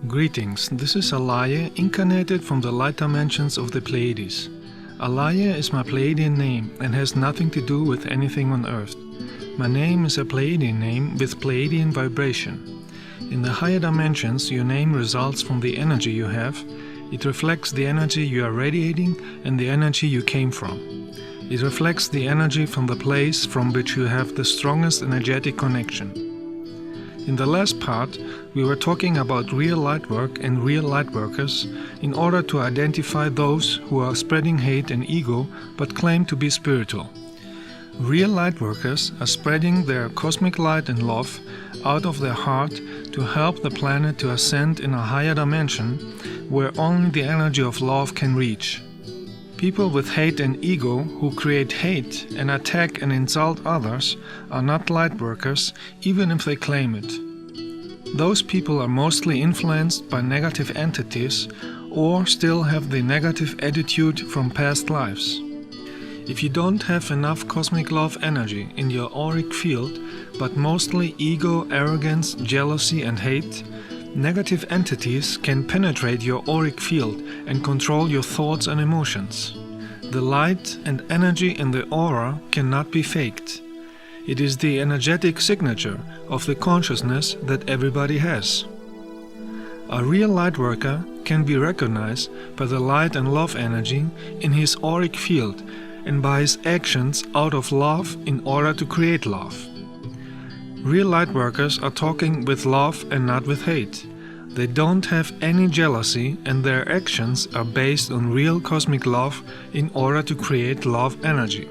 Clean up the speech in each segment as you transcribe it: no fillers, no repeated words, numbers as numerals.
Greetings, this is Alaye, incarnated from the light dimensions of the Pleiades. Alaye is my Pleiadian name and has nothing to do with anything on Earth. My name is a Pleiadian name with Pleiadian vibration. In the higher dimensions, your name results from the energy you have. It reflects the energy you are radiating and the energy you came from. It reflects the energy from the place from which you have the strongest energetic connection. In the last part, we were talking about real light work and real light workers in order to identify those who are spreading hate and ego but claim to be spiritual. Real light workers are spreading their cosmic light and love out of their heart to help the planet to ascend in a higher dimension where only the energy of love can reach. People with hate and ego who create hate and attack and insult others are not light workers, even if they claim it. Those people are mostly influenced by negative entities or still have the negative attitude from past lives. If you don't have enough cosmic love energy in your auric field, but mostly ego, arrogance, jealousy and hate, negative entities can penetrate your auric field and control your thoughts and emotions. The light and energy in the aura cannot be faked. It is the energetic signature of the consciousness that everybody has. A real light worker can be recognized by the light and love energy in his auric field and by his actions out of love in order to create love. Real light workers are talking with love and not with hate. They don't have any jealousy and their actions are based on real cosmic love in order to create love energy.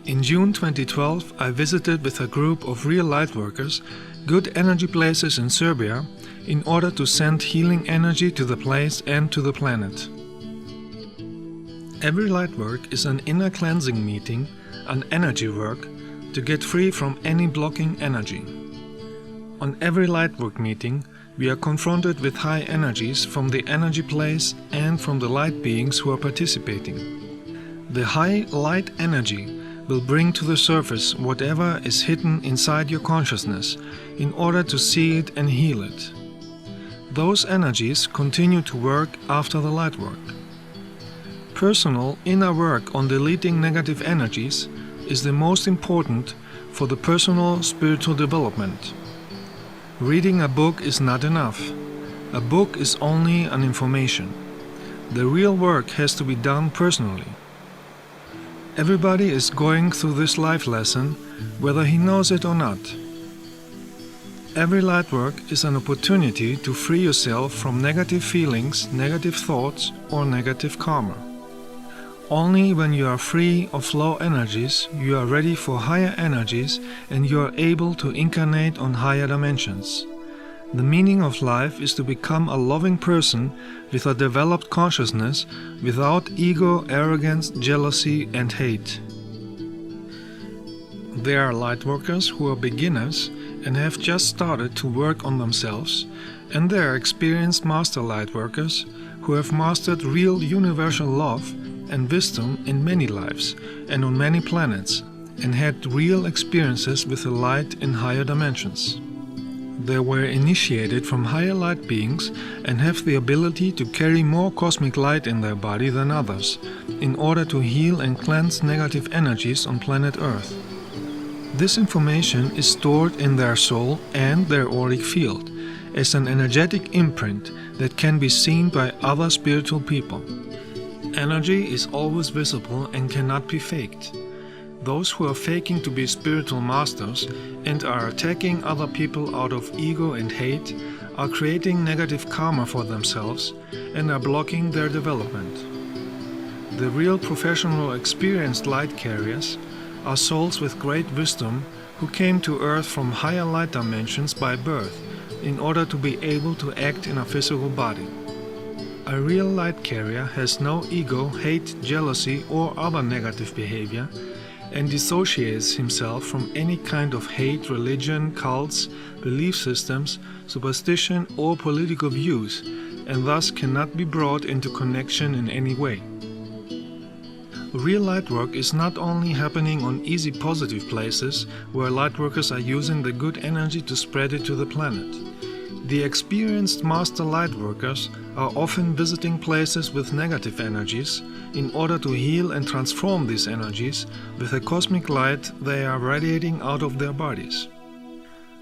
In June 2012, I visited with a group of real light workers good energy places in Serbia in order to send healing energy to the place and to the planet. Every light work is an inner cleansing meeting, an energy work, to get free from any blocking energy. On every Lightwork meeting, we are confronted with high energies from the energy place and from the light beings who are participating. The high light energy will bring to the surface whatever is hidden inside your consciousness in order to see it and heal it. Those energies continue to work after the light work. Personal inner work on deleting negative energies is the most important for the personal spiritual development. Reading a book is not enough. A book is only an information. The real work has to be done personally. Everybody is going through this life lesson, whether he knows it or not. Every light work is an opportunity to free yourself from negative feelings, negative thoughts, or negative karma. Only when you are free of low energies, you are ready for higher energies and you are able to incarnate on higher dimensions. The meaning of life is to become a loving person with a developed consciousness without ego, arrogance, jealousy and hate. There are lightworkers who are beginners and have just started to work on themselves, and there are experienced master lightworkers who have mastered real universal love and wisdom in many lives and on many planets and had real experiences with the light in higher dimensions. They were initiated from higher light beings and have the ability to carry more cosmic light in their body than others in order to heal and cleanse negative energies on planet Earth. This information is stored in their soul and their auric field as an energetic imprint that can be seen by other spiritual people. Energy is always visible and cannot be faked. Those who are faking to be spiritual masters and are attacking other people out of ego and hate are creating negative karma for themselves and are blocking their development. The real professional experienced light carriers are souls with great wisdom who came to Earth from higher light dimensions by birth in order to be able to act in a physical body. A real light carrier has no ego, hate, jealousy or other negative behavior and dissociates himself from any kind of hate, religion, cults, belief systems, superstition or political views and thus cannot be brought into connection in any way. Real light work is not only happening on easy positive places where lightworkers are using the good energy to spread it to the planet. The experienced master lightworkers are often visiting places with negative energies in order to heal and transform these energies with the cosmic light they are radiating out of their bodies.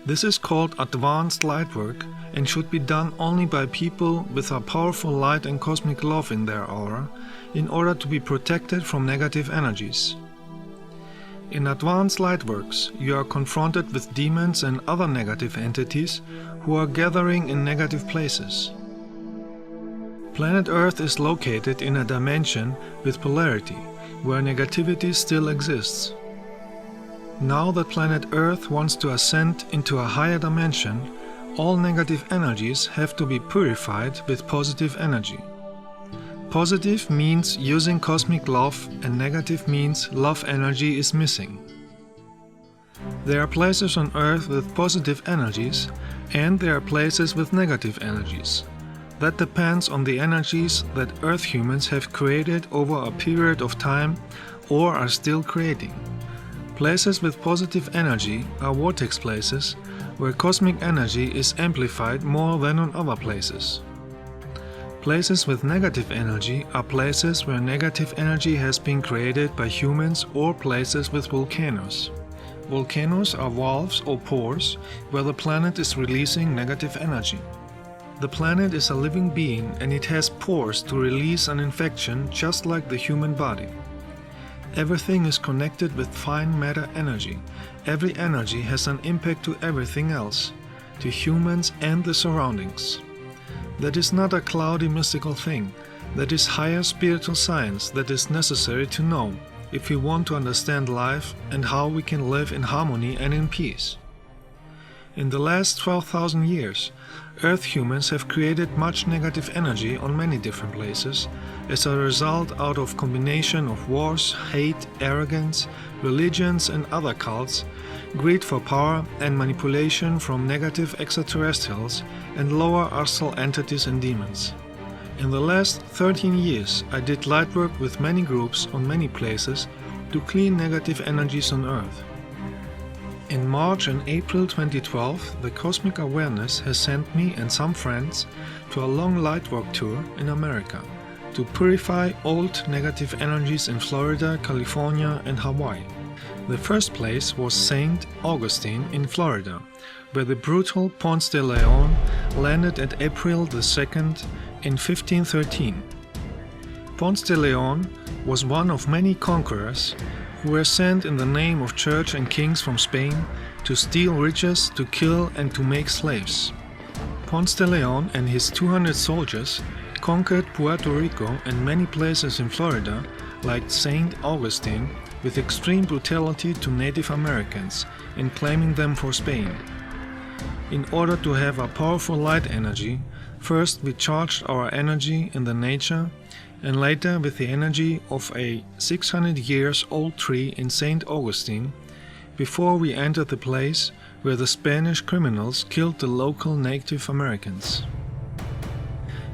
This is called advanced lightwork and should be done only by people with a powerful light and cosmic love in their aura in order to be protected from negative energies. In advanced lightworks, you are confronted with demons and other negative entities who are gathering in negative places. Planet Earth is located in a dimension with polarity, where negativity still exists. Now that planet Earth wants to ascend into a higher dimension, all negative energies have to be purified with positive energy. Positive means using cosmic love, and negative means love energy is missing. There are places on Earth with positive energies, and there are places with negative energies. That depends on the energies that Earth humans have created over a period of time or are still creating. Places with positive energy are vortex places where cosmic energy is amplified more than on other places. Places with negative energy are places where negative energy has been created by humans or places with volcanoes. Volcanoes are valves or pores where the planet is releasing negative energy. The planet is a living being and it has pores to release an infection just like the human body. Everything is connected with fine matter energy. Every energy has an impact to everything else, to humans and the surroundings. That is not a cloudy mystical thing. That is higher spiritual science that is necessary to know if we want to understand life and how we can live in harmony and in peace. In the last 12,000 years, Earth humans have created much negative energy on many different places as a result out of combination of wars, hate, arrogance, religions and other cults, greed for power and manipulation from negative extraterrestrials and lower astral entities and demons. In the last 13 years, I did lightwork with many groups on many places to clean negative energies on Earth. In March and April 2012, the Cosmic Awareness has sent me and some friends to a long lightwork tour in America to purify old negative energies in Florida, California and Hawaii. The first place was St. Augustine in Florida, where the brutal Ponce de Leon landed at April the 2nd in 1513. Ponce de Leon was one of many conquerors who were sent in the name of church and kings from Spain to steal riches, to kill and to make slaves. Ponce de Leon and his 200 soldiers conquered Puerto Rico and many places in Florida, like St. Augustine, with extreme brutality to Native Americans in claiming them for Spain. In order to have a powerful light energy, first we charged our energy in the nature and later with the energy of a 600 years old tree in St. Augustine before we entered the place where the Spanish criminals killed the local Native Americans.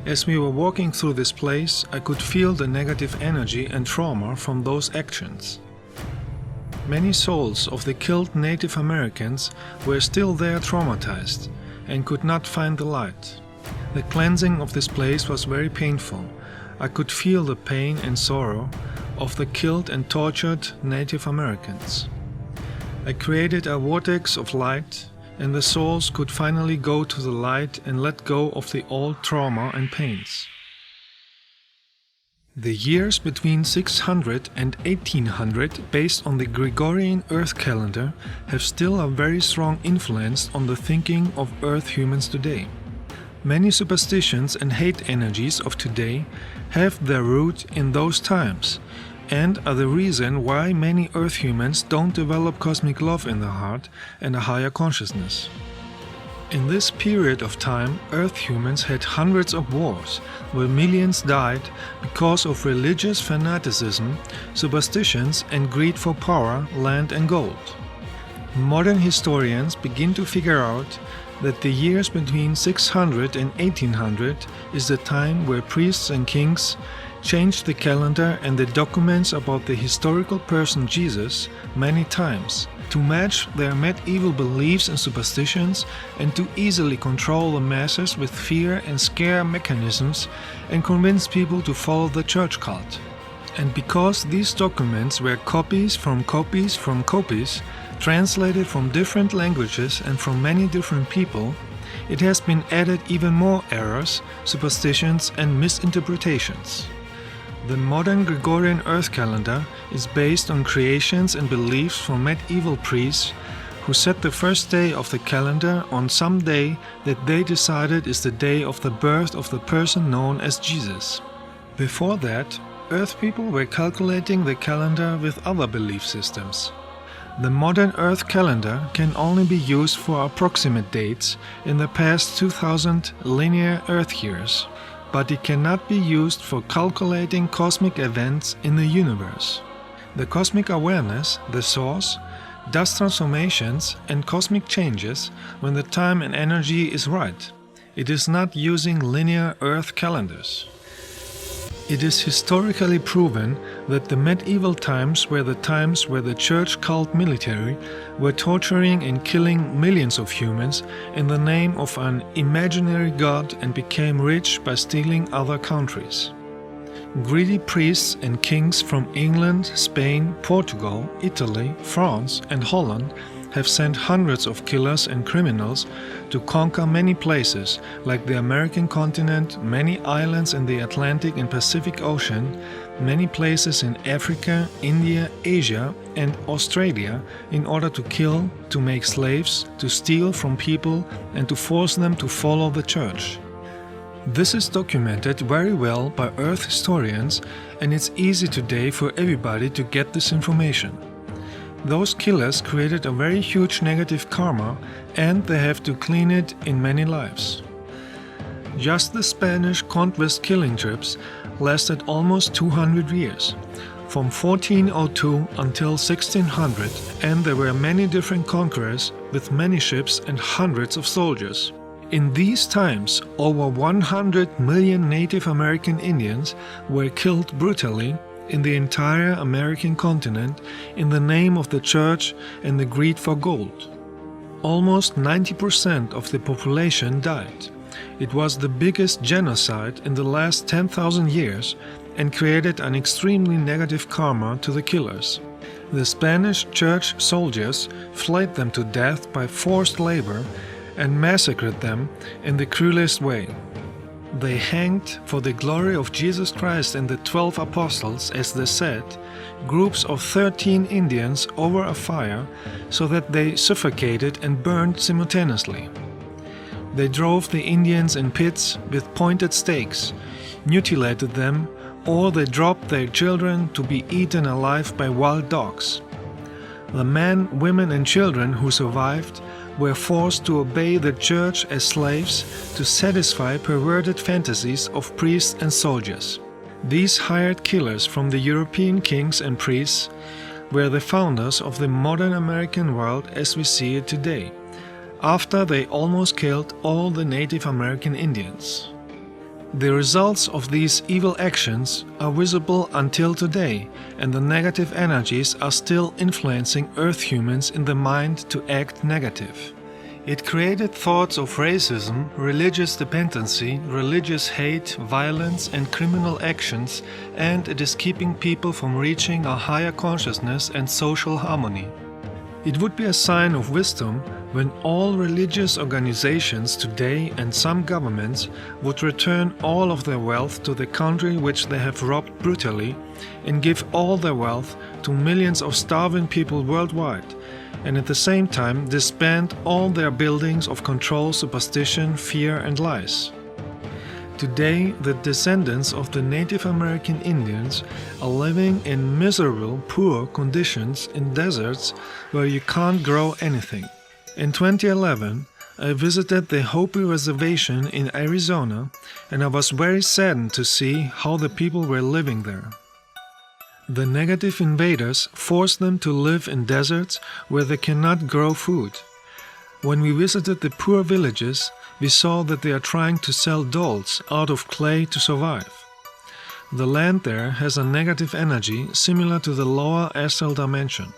As we were walking through this place, I could feel the negative energy and trauma from those actions. Many souls of the killed Native Americans were still there traumatized and could not find the light. The cleansing of this place was very painful. I could feel the pain and sorrow of the killed and tortured Native Americans. I created a vortex of light, and the souls could finally go to the light and let go of the old trauma and pains. The years between 600 and 1800, based on the Gregorian Earth calendar, have still a very strong influence on the thinking of Earth humans today. Many superstitions and hate energies of today have their root in those times and are the reason why many Earth humans don't develop cosmic love in their heart and a higher consciousness. In this period of time, Earth humans had hundreds of wars where millions died because of religious fanaticism, superstitions and greed for power, land and gold. Modern historians begin to figure out that the years between 600 and 1800 is the time where priests and kings changed the calendar and the documents about the historical person Jesus many times to match their medieval beliefs and superstitions, and to easily control the masses with fear and scare mechanisms and convince people to follow the church cult. And because these documents were copies from copies from copies, translated from different languages and from many different people, it has been added even more errors, superstitions and misinterpretations. The modern Gregorian Earth calendar is based on creations and beliefs from medieval priests who set the first day of the calendar on some day that they decided is the day of the birth of the person known as Jesus. Before that, Earth people were calculating the calendar with other belief systems. The modern Earth calendar can only be used for approximate dates in the past 2000 linear Earth years, but it cannot be used for calculating cosmic events in the universe. The cosmic awareness, the source, does transformations and cosmic changes when the time and energy is right. It is not using linear Earth calendars. It is historically proven that the medieval times were the times where the church cult military were torturing and killing millions of humans in the name of an imaginary god and became rich by stealing other countries. Greedy priests and kings from England, Spain, Portugal, Italy, France and Holland have sent hundreds of killers and criminals to conquer many places like the American continent, many islands in the Atlantic and Pacific Ocean, many places in Africa, India, Asia and Australia in order to kill, to make slaves, to steal from people and to force them to follow the church. This is documented very well by Earth historians, and it's easy today for everybody to get this information. Those killers created a very huge negative karma, and they have to clean it in many lives. Just the Spanish conquest killing trips lasted almost 200 years, from 1402 until 1600, and there were many different conquerors with many ships and hundreds of soldiers. In these times, over 100 million Native American Indians were killed brutally in the entire American continent in the name of the church and the greed for gold. Almost 90% of the population died. It was the biggest genocide in the last 10,000 years and created an extremely negative karma to the killers. The Spanish church soldiers flayed them to death by forced labor and massacred them in the cruelest way. They hanged for the glory of Jesus Christ and the 12 apostles, as they said, groups of 13 Indians over a fire so that they suffocated and burned simultaneously. They drove the Indians in pits with pointed stakes, mutilated them, or they dropped their children to be eaten alive by wild dogs. The men, women and children who survived were forced to obey the church as slaves to satisfy perverted fantasies of priests and soldiers. These hired killers from the European kings and priests were the founders of the modern American world as we see it today, after they almost killed all the Native American Indians. The results of these evil actions are visible until today, and the negative energies are still influencing Earth humans in the mind to act negative. It created thoughts of racism, religious dependency, religious hate, violence and criminal actions, and it is keeping people from reaching a higher consciousness and social harmony. It would be a sign of wisdom when all religious organizations today and some governments would return all of their wealth to the country which they have robbed brutally and give all their wealth to millions of starving people worldwide, and at the same time disband all their buildings of control, superstition, fear and lies. Today, the descendants of the Native American Indians are living in miserable, poor conditions in deserts where you can't grow anything. In 2011, I visited the Hopi Reservation in Arizona, and I was very saddened to see how the people were living there. The negative invaders forced them to live in deserts where they cannot grow food. When we visited the poor villages, we saw that they are trying to sell dolls out of clay to survive. The land there has a negative energy similar to the lower astral dimension.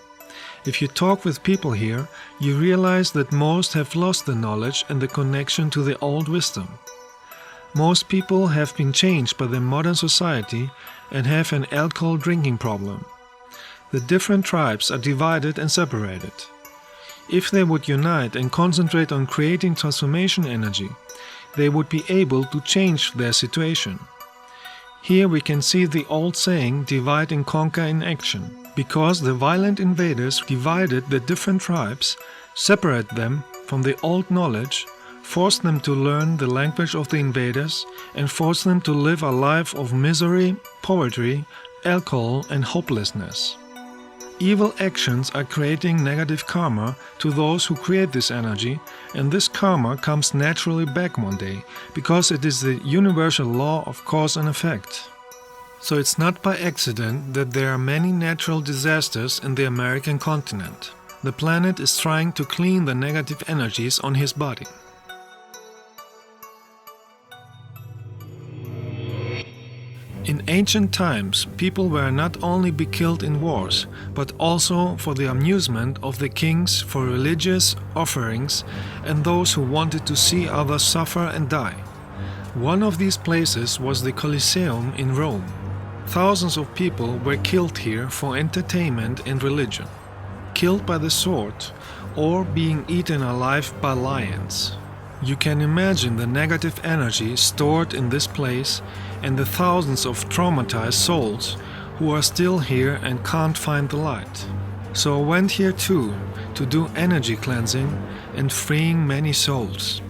If you talk with people here, you realize that most have lost the knowledge and the connection to the old wisdom. Most people have been changed by the modern society and have an alcohol drinking problem. The different tribes are divided and separated. If they would unite and concentrate on creating transformation energy, they would be able to change their situation. Here we can see the old saying, divide and conquer in action. Because the violent invaders divided the different tribes, separated them from the old knowledge, forced them to learn the language of the invaders, and forced them to live a life of misery, poverty, alcohol and hopelessness. Evil actions are creating negative karma to those who create this energy, and this karma comes naturally back one day, because it is the universal law of cause and effect. So it's not by accident that there are many natural disasters in the American continent. The planet is trying to clean the negative energies on his body. In ancient times, people were not only be killed in wars, but also for the amusement of the kings, for religious offerings, and those who wanted to see others suffer and die. One of these places was the Colosseum in Rome. Thousands of people were killed here for entertainment and religion, killed by the sword or being eaten alive by lions. You can imagine the negative energy stored in this place and the thousands of traumatized souls who are still here and can't find the light. So I went here too, to do energy cleansing and freeing many souls.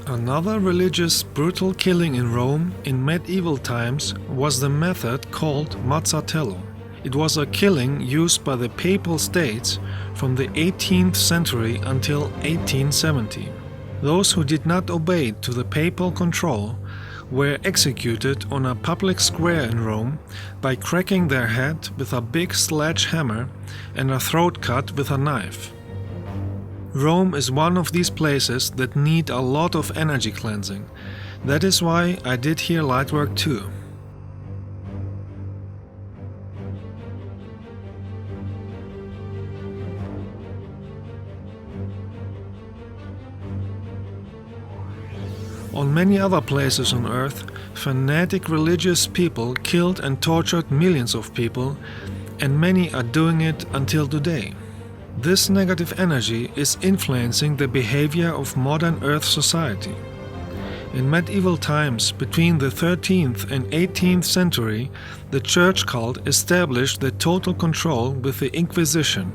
Another religious brutal killing in Rome in medieval times was the method called mazzatello. It was a killing used by the Papal States from the 18th century until 1870. Those who did not obey to the papal control were executed on a public square in Rome by cracking their head with a big sledgehammer and a throat cut with a knife. Rome is one of these places that need a lot of energy cleansing. That is why I did here Lightwork too. On many other places on earth, fanatic religious people killed and tortured millions of people, and many are doing it until today. This negative energy is influencing the behavior of modern Earth society. In medieval times, between the 13th and 18th century, the church cult established the total control with the Inquisition.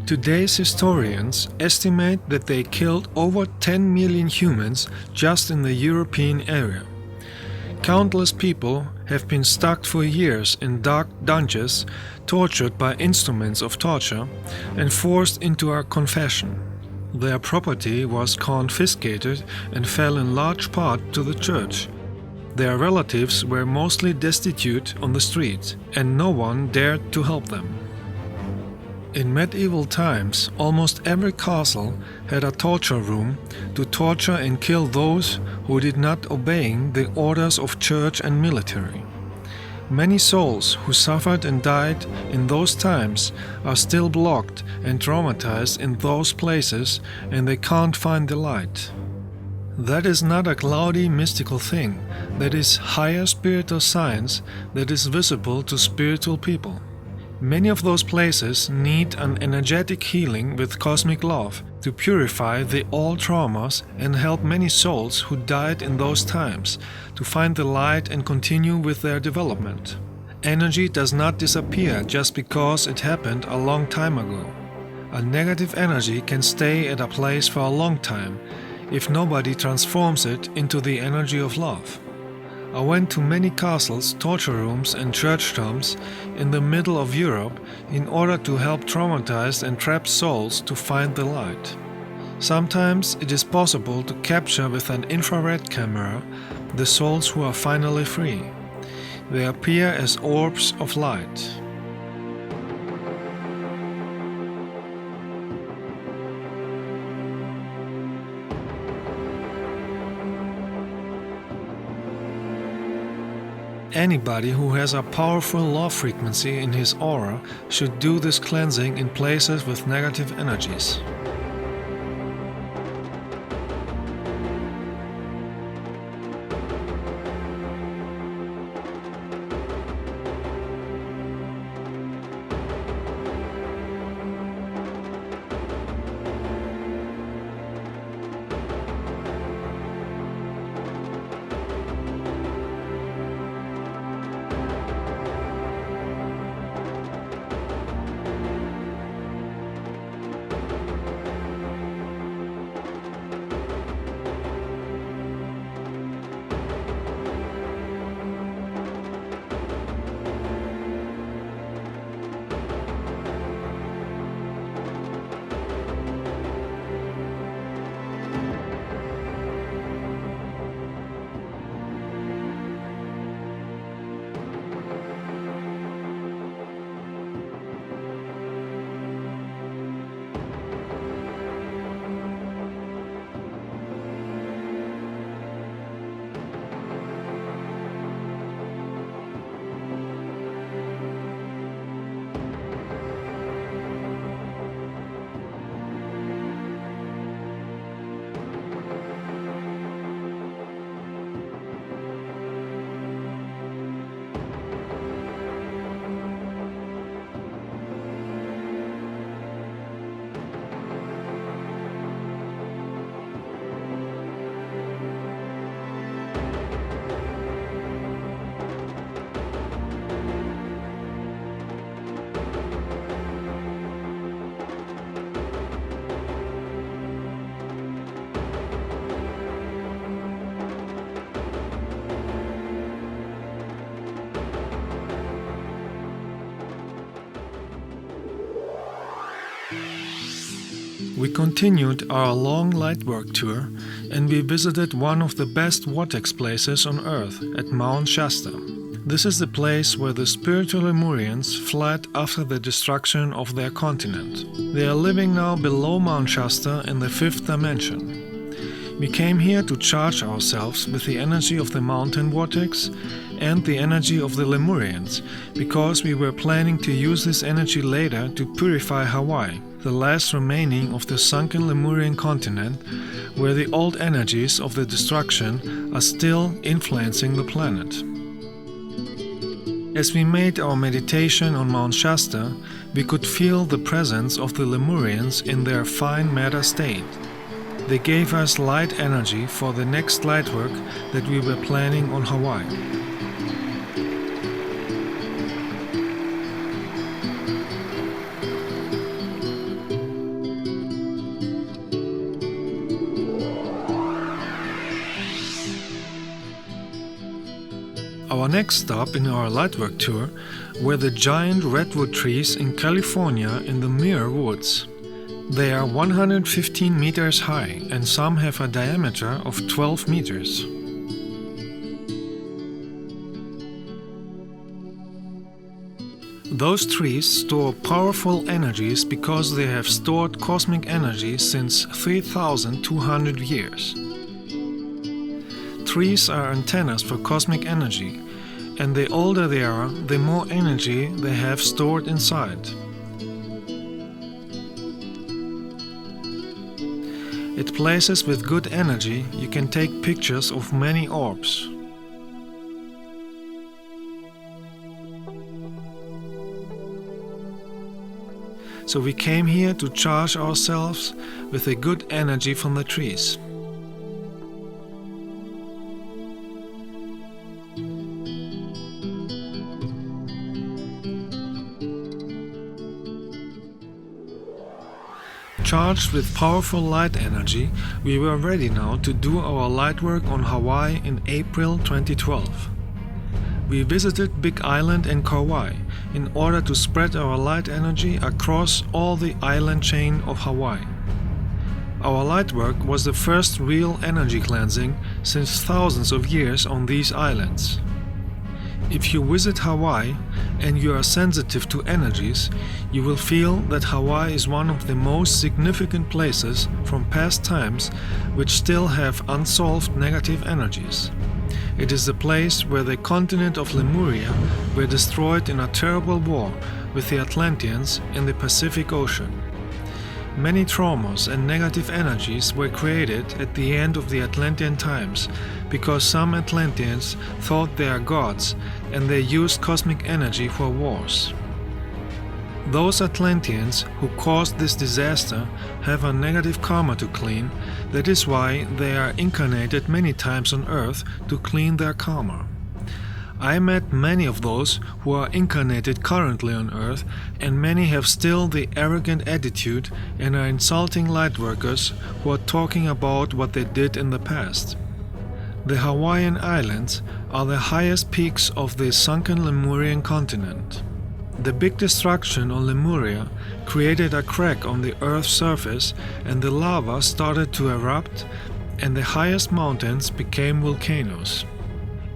Today's historians estimate that they killed over 10 million humans just in the European area. Countless people have been stuck for years in dark dungeons, tortured by instruments of torture, and forced into a confession. Their property was confiscated and fell in large part to the church. Their relatives were mostly destitute on the streets, and no one dared to help them. In medieval times, almost every castle had a torture room to torture and kill those who did not obey the orders of church and military. Many souls who suffered and died in those times are still blocked and traumatized in those places, and they can't find the light. That is not a cloudy mystical thing, that is higher spiritual science that is visible to spiritual people. Many of those places need an energetic healing with cosmic love to purify the old traumas and help many souls who died in those times to find the light and continue with their development. Energy does not disappear just because it happened a long time ago. A negative energy can stay at a place for a long time if nobody transforms it into the energy of love. I went to many castles, torture rooms and church tombs in the middle of Europe in order to help traumatized and trapped souls to find the light. Sometimes it is possible to capture with an infrared camera the souls who are finally free. They appear as orbs of light. Anybody who has a powerful love frequency in his aura should do this cleansing in places with negative energies. We continued our long lightwork tour and we visited one of the best vortex places on Earth at Mount Shasta. This is the place where the spiritual Lemurians fled after the destruction of their continent. They are living now below Mount Shasta in the fifth dimension. We came here to charge ourselves with the energy of the mountain vortex and the energy of the Lemurians, because we were planning to use this energy later to purify Hawaii, the last remaining of the sunken Lemurian continent, where the old energies of the destruction are still influencing the planet. As we made our meditation on Mount Shasta, we could feel the presence of the Lemurians in their fine matter state. They gave us light energy for the next light work that we were planning on Hawaii. Our next stop in our lightwork tour were the giant redwood trees in California in the Muir Woods. They are 115 meters high and some have a diameter of 12 meters. Those trees store powerful energies because they have stored cosmic energy since 3,200 years. Trees are antennas for cosmic energy, and the older they are, the more energy they have stored inside. At places with good energy, you can take pictures of many orbs. So we came here to charge ourselves with the good energy from the trees. Charged with powerful light energy, we were ready now to do our light work on Hawaii in April 2012. We visited Big Island and Kauai in order to spread our light energy across all the island chain of Hawaii. Our light work was the first real energy cleansing since thousands of years on these islands. If you visit Hawaii and you are sensitive to energies, you will feel that Hawaii is one of the most significant places from past times which still have unsolved negative energies. It is the place where the continent of Lemuria were destroyed in a terrible war with the Atlanteans in the Pacific Ocean. Many traumas and negative energies were created at the end of the Atlantean times because some Atlanteans thought they are gods and they used cosmic energy for wars. Those Atlanteans who caused this disaster have a negative karma to clean. That is why they are incarnated many times on Earth to clean their karma. I met many of those who are incarnated currently on Earth, and many have still the arrogant attitude and are insulting lightworkers who are talking about what they did in the past. The Hawaiian Islands are the highest peaks of the sunken Lemurian continent. The big destruction on Lemuria created a crack on the Earth's surface, and the lava started to erupt, and the highest mountains became volcanoes.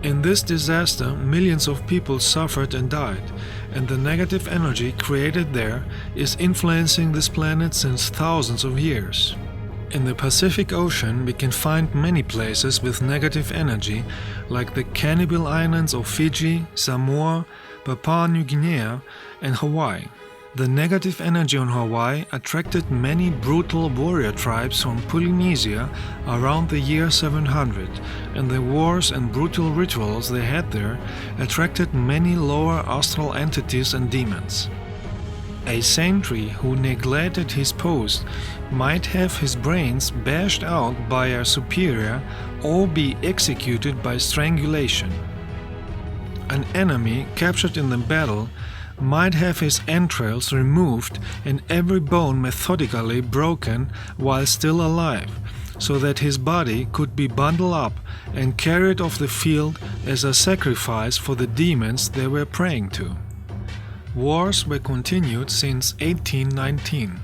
In this disaster, millions of people suffered and died, and the negative energy created there is influencing this planet since thousands of years. In the Pacific Ocean, we can find many places with negative energy, like the Cannibal Islands of Fiji, Samoa, Papua New Guinea, and Hawaii. The negative energy on Hawaii attracted many brutal warrior tribes from Polynesia around the year 700, and the wars and brutal rituals they had there attracted many lower astral entities and demons. A sentry who neglected his post might have his brains bashed out by a superior or be executed by strangulation. An enemy captured in the battle might have his entrails removed and every bone methodically broken while still alive, so that his body could be bundled up and carried off the field as a sacrifice for the demons they were praying to. Wars were continued since 1819.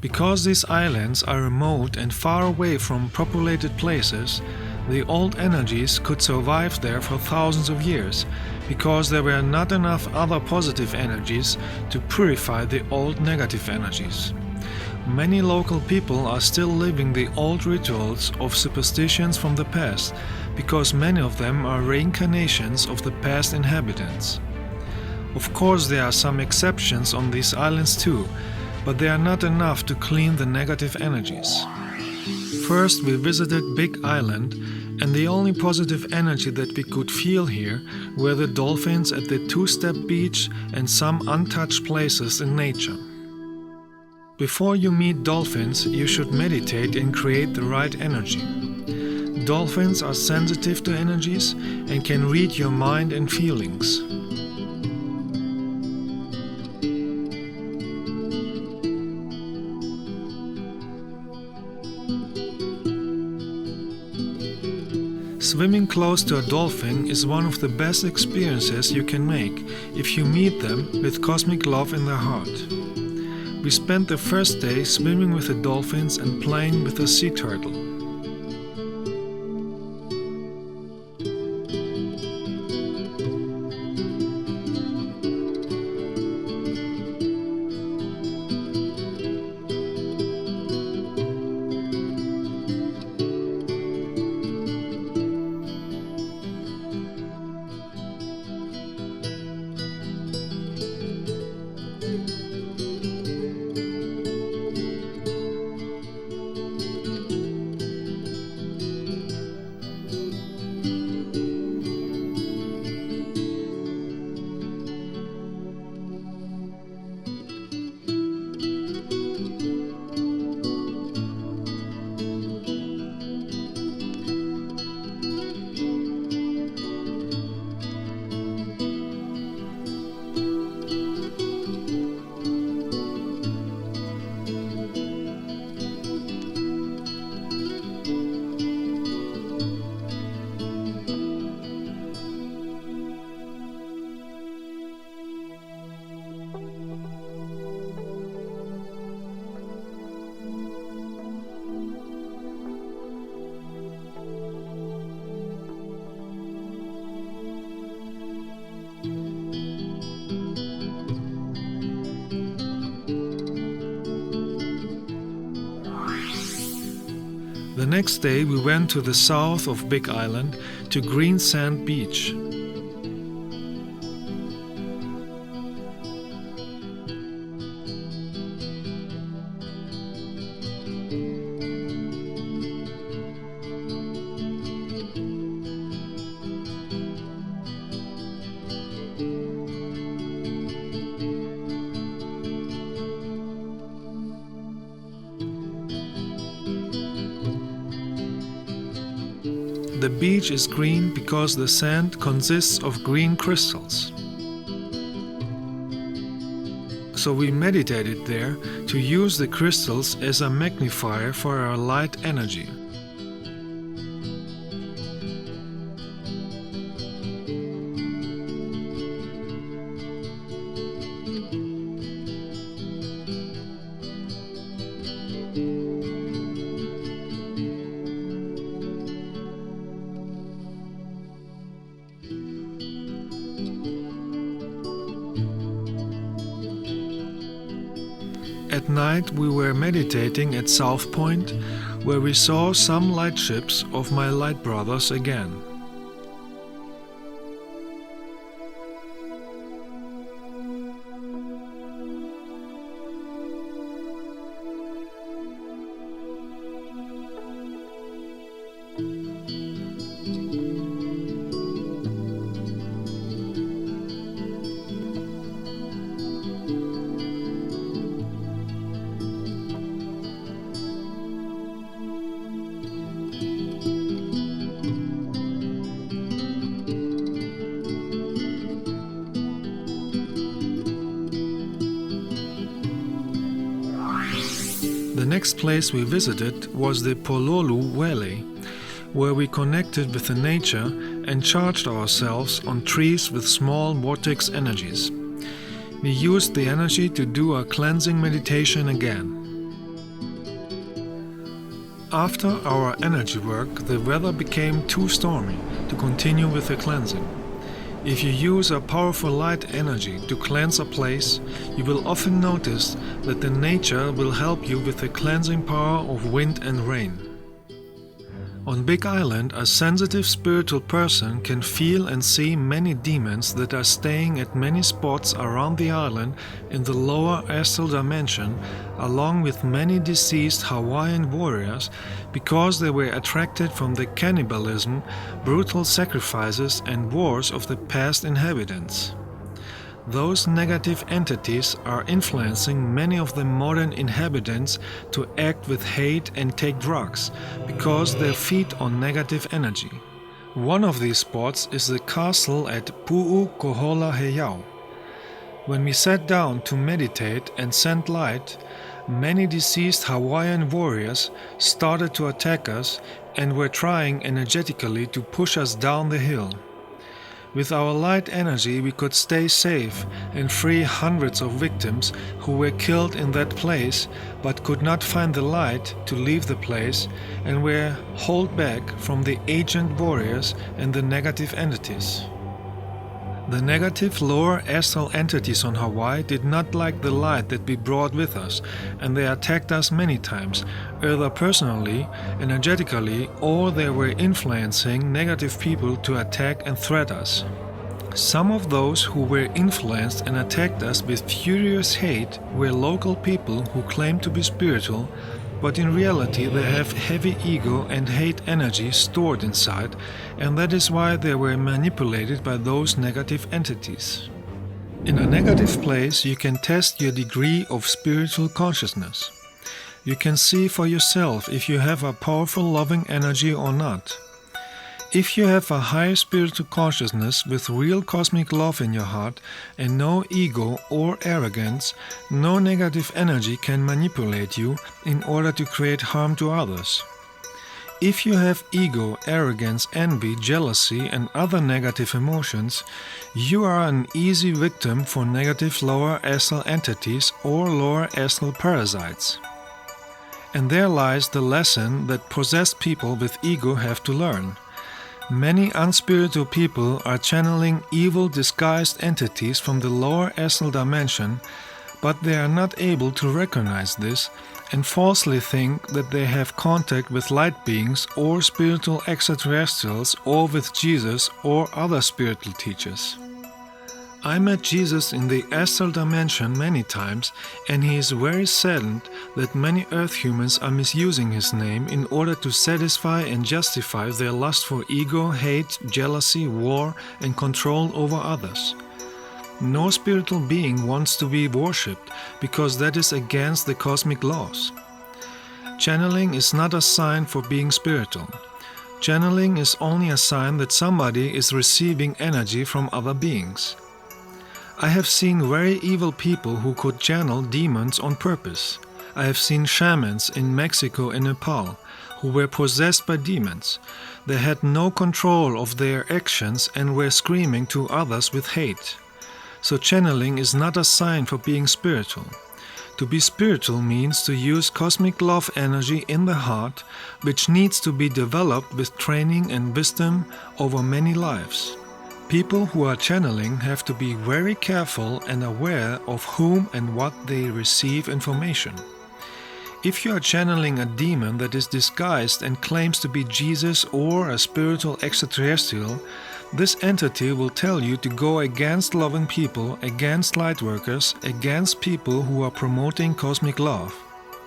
Because these islands are remote and far away from populated places, the old energies could survive there for thousands of years, because there were not enough other positive energies to purify the old negative energies. Many local people are still living the old rituals of superstitions from the past, because many of them are reincarnations of the past inhabitants. Of course, there are some exceptions on these islands too, but they are not enough to clean the negative energies. First, we visited Big Island, and the only positive energy that we could feel here were the dolphins at the two-step beach and some untouched places in nature. Before you meet dolphins, you should meditate and create the right energy. Dolphins are sensitive to energies and can read your mind and feelings. Swimming close to a dolphin is one of the best experiences you can make if you meet them with cosmic love in their heart. We spent the first day swimming with the dolphins and playing with the sea turtle. next day we went to the south of Big Island to Green Sand Beach. The beach is green because the sand consists of green crystals. So we meditated there to use the crystals as a magnifier for our light energy. At night we were meditating at South Point, where we saw some lightships of my light brothers again. The next place we visited was the Pololu Valley, where we connected with the nature and charged ourselves on trees with small vortex energies. We used the energy to do a cleansing meditation again. After our energy work, the weather became too stormy to continue with the cleansing. If you use a powerful light energy to cleanse a place, you will often notice that the nature will help you with the cleansing power of wind and rain. On Big Island, a sensitive spiritual person can feel and see many demons that are staying at many spots around the island in the lower astral dimension, along with many deceased Hawaiian warriors, because they were attracted from the cannibalism, brutal sacrifices and wars of the past inhabitants. Those negative entities are influencing many of the modern inhabitants to act with hate and take drugs, because they feed on negative energy. One of these spots is the castle at Pu'ukohola-Heiau. When we sat down to meditate and send light, many deceased Hawaiian warriors started to attack us and were trying energetically to push us down the hill. With our light energy we could stay safe and free hundreds of victims who were killed in that place but could not find the light to leave the place and were held back from the agent warriors and the negative entities. The negative lower astral entities on Hawaii did not like the light that we brought with us, and they attacked us many times, either personally, energetically, or they were influencing negative people to attack and threat us. Some of those who were influenced and attacked us with furious hate were local people who claimed to be spiritual, but in reality they have heavy ego and hate energy stored inside, and that is why they were manipulated by those negative entities. In a negative place you can test your degree of spiritual consciousness. You can see for yourself if you have a powerful loving energy or not. If you have a high spiritual consciousness with real cosmic love in your heart and no ego or arrogance, no negative energy can manipulate you in order to create harm to others. If you have ego, arrogance, envy, jealousy and other negative emotions, you are an easy victim for negative lower astral entities or lower astral parasites. And there lies the lesson that possessed people with ego have to learn. Many unspiritual people are channeling evil disguised entities from the lower astral dimension, but they are not able to recognize this and falsely think that they have contact with light beings or spiritual extraterrestrials or with Jesus or other spiritual teachers. I met Jesus in the astral dimension many times, and he is very saddened that many earth humans are misusing his name in order to satisfy and justify their lust for ego, hate, jealousy, war, and control over others. No spiritual being wants to be worshipped because that is against the cosmic laws. Channeling is not a sign for being spiritual. Channeling is only a sign that somebody is receiving energy from other beings. I have seen very evil people who could channel demons on purpose. I have seen shamans in Mexico and Nepal who were possessed by demons. They had no control of their actions and were screaming to others with hate. So channeling is not a sign for being spiritual. To be spiritual means to use cosmic love energy in the heart, which needs to be developed with training and wisdom over many lives. People who are channeling have to be very careful and aware of whom and what they receive information. If you are channeling a demon that is disguised and claims to be Jesus or a spiritual extraterrestrial, this entity will tell you to go against loving people, against lightworkers, against people who are promoting cosmic love.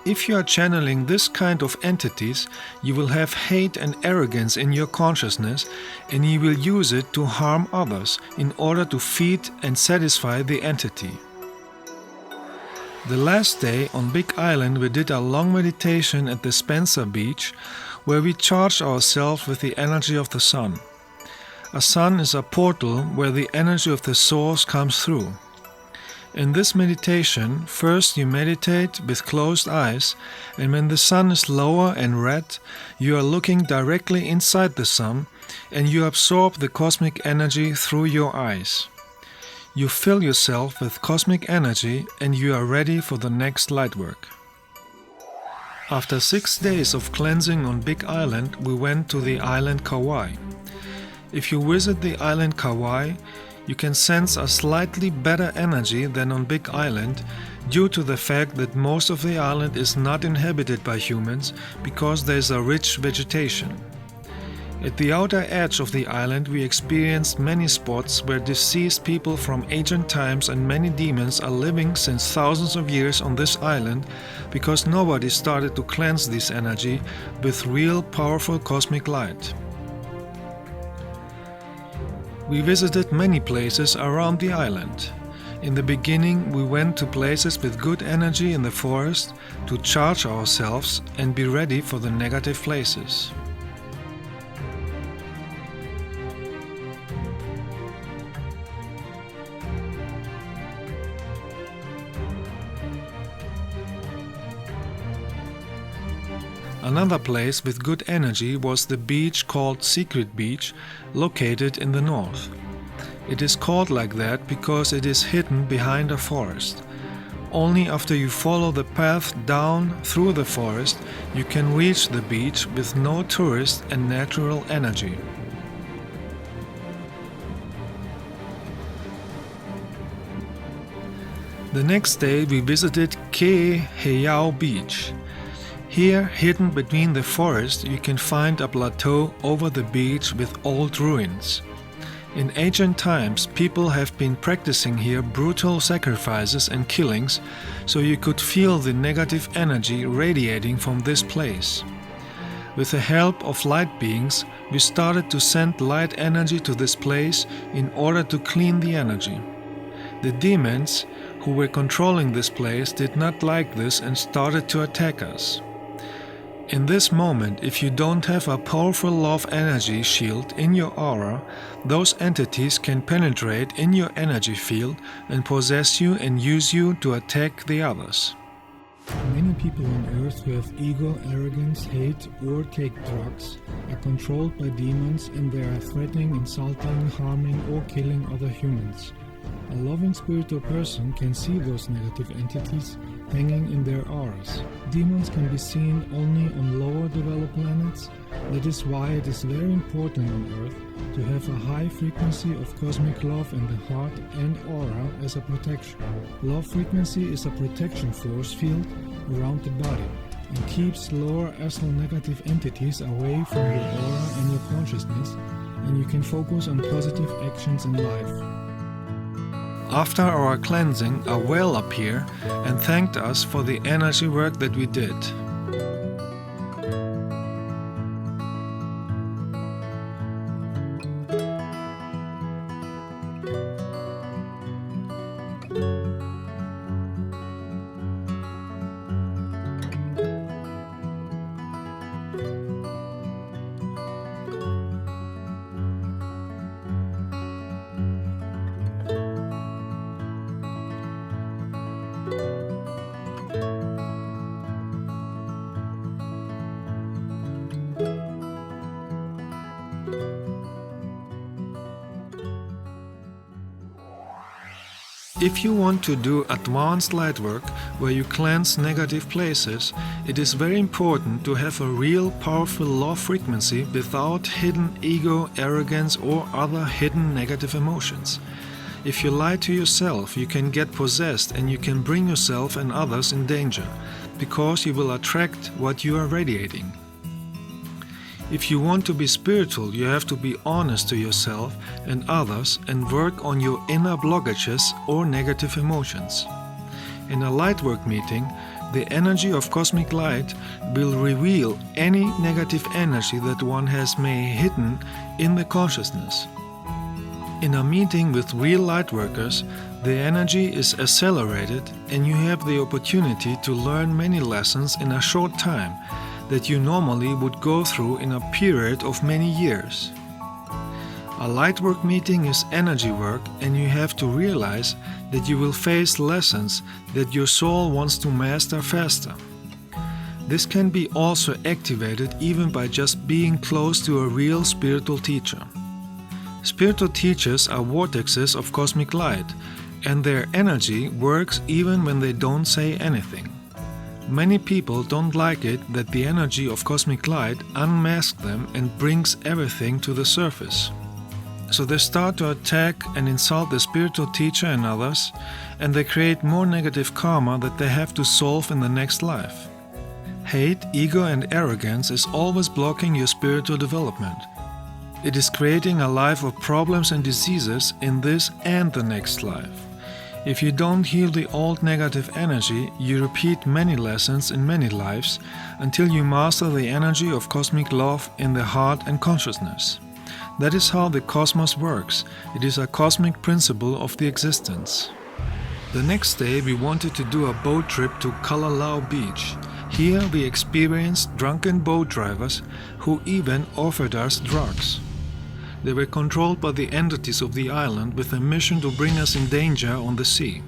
If you are channeling this kind of entities, you will have hate and arrogance in your consciousness, and you will use it to harm others in order to feed and satisfy the entity. The last day on Big Island we did a long meditation at the Spencer Beach, where we charged ourselves with the energy of the sun. A sun is a portal where the energy of the source comes through. In this meditation, first you meditate with closed eyes, and when the sun is lower and red, you are looking directly inside the sun, and you absorb the cosmic energy through your eyes. You fill yourself with cosmic energy, and you are ready for the next light work. After 6 days of cleansing on Big Island, we went to the island Kauai. If you visit the island Kauai, you can sense a slightly better energy than on Big Island due to the fact that most of the island is not inhabited by humans because there is a rich vegetation. At the outer edge of the island we experienced many spots where deceased people from ancient times and many demons are living since thousands of years on this island because nobody started to cleanse this energy with real powerful cosmic light. We visited many places around the island. In the beginning, we went to places with good energy in the forest to charge ourselves and be ready for the negative places. Another place with good energy was the beach called Secret Beach, located in the north. It is called like that because it is hidden behind a forest. Only after you follow the path down through the forest, you can reach the beach with no tourist and natural energy. The next day we visited Ke Heiau Beach. Here, hidden between the forest, you can find a plateau over the beach with old ruins. In ancient times, people have been practicing here brutal sacrifices and killings, so you could feel the negative energy radiating from this place. With the help of light beings, we started to send light energy to this place in order to clean the energy. The demons who were controlling this place did not like this and started to attack us. In this moment, if you don't have a powerful love energy shield in your aura, those entities can penetrate in your energy field and possess you and use you to attack the others. Many people on earth who have ego, arrogance, hate or take drugs are controlled by demons, and they are threatening, insulting, harming or killing other humans. A loving spiritual person can see those negative entities hanging in their auras. Demons can be seen only on lower developed planets. That is why it is very important on Earth to have a high frequency of cosmic love in the heart and aura as a protection. Love frequency is a protection force field around the body and keeps lower astral negative entities away from your aura and your consciousness, and you can focus on positive actions in life. After our cleansing, a whale appeared and thanked us for the energy work that we did. If you want to do advanced light work where you cleanse negative places, it is very important to have a real powerful love frequency without hidden ego, arrogance or other hidden negative emotions. If you lie to yourself, you can get possessed and you can bring yourself and others in danger, because you will attract what you are radiating. If you want to be spiritual, you have to be honest to yourself and others and work on your inner blockages or negative emotions. In a lightwork meeting, the energy of cosmic light will reveal any negative energy that one has may hidden in the consciousness. In a meeting with real lightworkers, the energy is accelerated and you have the opportunity to learn many lessons in a short time that you normally would go through in a period of many years. A lightwork meeting is energy work, and you have to realize that you will face lessons that your soul wants to master faster. This can be also activated even by just being close to a real spiritual teacher. Spiritual teachers are vortexes of cosmic light, and their energy works even when they don't say anything. Many people don't like it that the energy of cosmic light unmasks them and brings everything to the surface. So they start to attack and insult the spiritual teacher and others, and they create more negative karma that they have to solve in the next life. Hate, ego and arrogance is always blocking your spiritual development. It is creating a life of problems and diseases in this and the next life. If you don't heal the old negative energy, you repeat many lessons in many lives until you master the energy of cosmic love in the heart and consciousness. That is how the cosmos works. It is a cosmic principle of the existence. The next day we wanted to do a boat trip to Kalalau Beach. Here we experienced drunken boat drivers who even offered us drugs. They were controlled by the entities of the island with a mission to bring us in danger on the sea.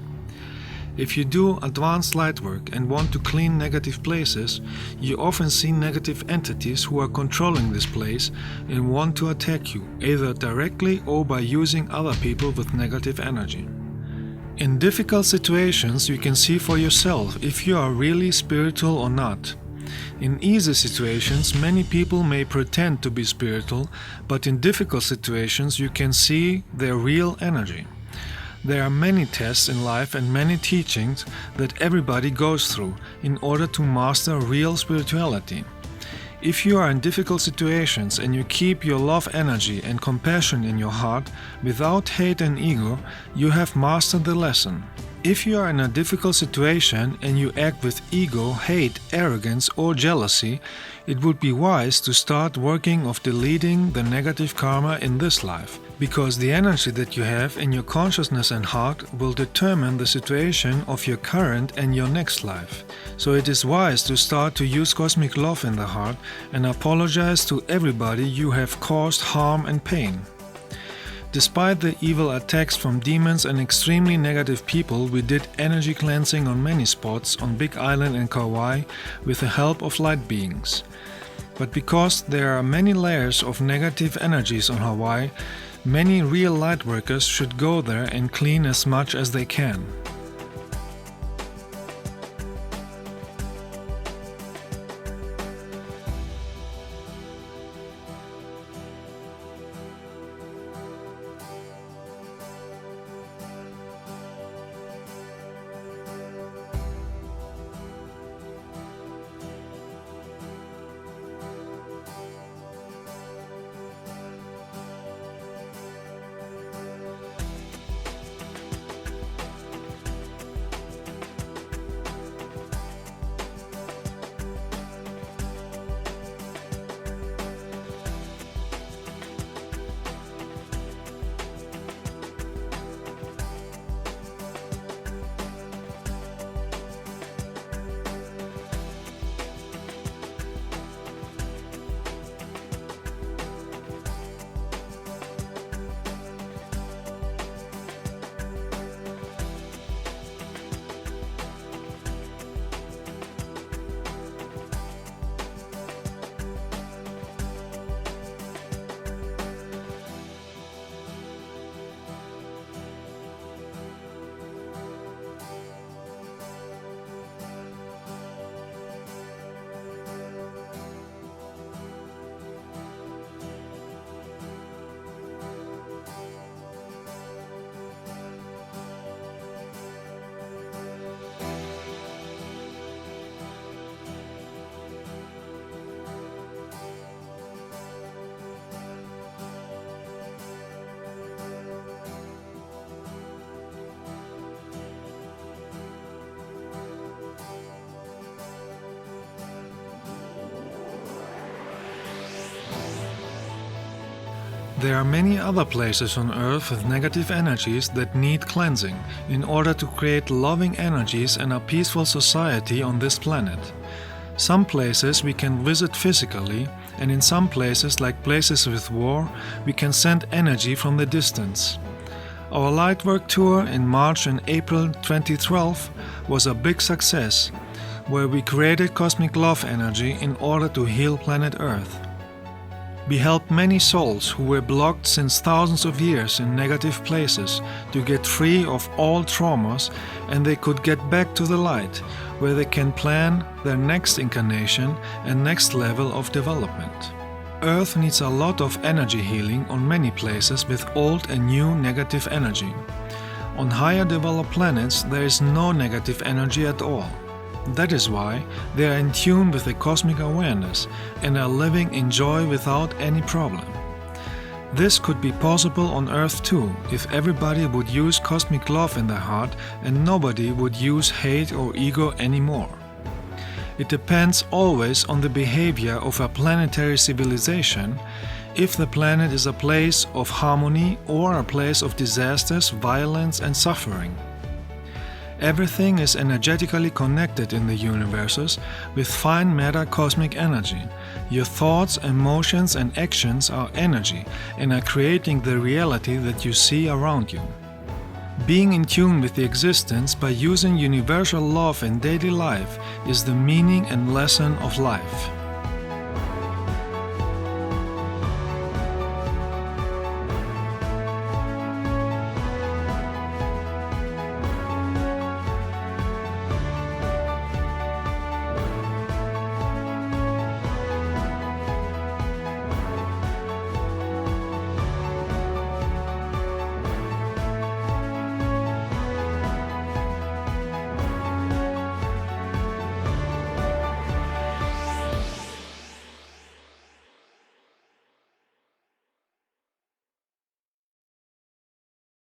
If you do advanced light work and want to clean negative places, you often see negative entities who are controlling this place and want to attack you, either directly or by using other people with negative energy. In difficult situations, you can see for yourself if you are really spiritual or not. In easy situations, many people may pretend to be spiritual, but in difficult situations you can see their real energy. There are many tests in life and many teachings that everybody goes through in order to master real spirituality. If you are in difficult situations and you keep your love energy and compassion in your heart without hate and ego, you have mastered the lesson. If you are in a difficult situation and you act with ego, hate, arrogance or jealousy, it would be wise to start working of deleting the negative karma in this life, because the energy that you have in your consciousness and heart will determine the situation of your current and your next life. So it is wise to start to use cosmic love in the heart and apologize to everybody you have caused harm and pain. Despite the evil attacks from demons and extremely negative people, we did energy cleansing on many spots on Big Island and Kauai with the help of light beings. But because there are many layers of negative energies on Hawaii, many real light workers should go there and clean as much as they can. There are many other places on Earth with negative energies that need cleansing in order to create loving energies and a peaceful society on this planet. Some places we can visit physically, and in some places, like places with war, we can send energy from the distance. Our Lightwork tour in March and April 2012 was a big success, where we created cosmic love energy in order to heal planet Earth. We helped many souls who were blocked since thousands of years in negative places to get free of all traumas, and they could get back to the light, where they can plan their next incarnation and next level of development. Earth needs a lot of energy healing on many places with old and new negative energy. On higher developed planets there is no negative energy at all. That is why they are in tune with the cosmic awareness and are living in joy without any problem. This could be possible on Earth too, if everybody would use cosmic love in their heart and nobody would use hate or ego anymore. It depends always on the behavior of a planetary civilization, if the planet is a place of harmony or a place of disasters, violence and suffering. Everything is energetically connected in the universes with fine matter cosmic energy. Your thoughts, emotions and actions are energy and are creating the reality that you see around you. Being in tune with the existence by using universal love in daily life is the meaning and lesson of life.